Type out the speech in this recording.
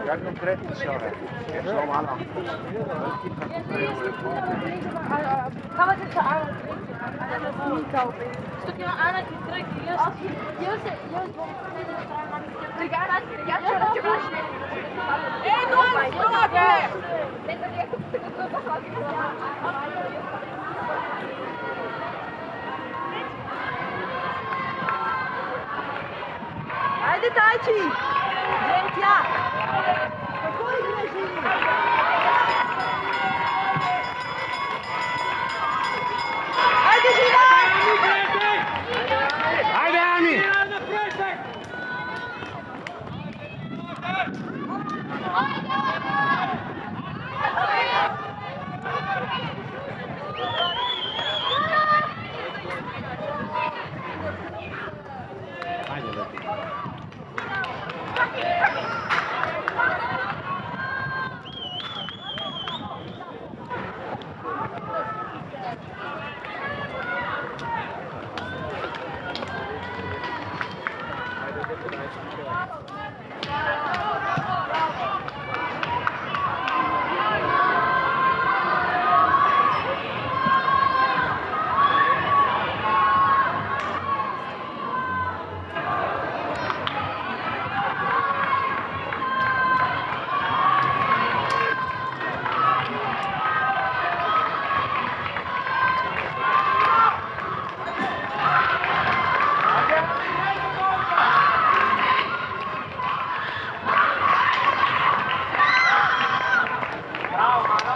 Ja, konkretno se ove. Zo malo. Kan het aan niet kopen? Stukje aan het druk. Ajde Tajči! Idem ja! Kako igraš i? Ajde Živan! Ajde, Ani! Ajde, leti. Bravo, Mara.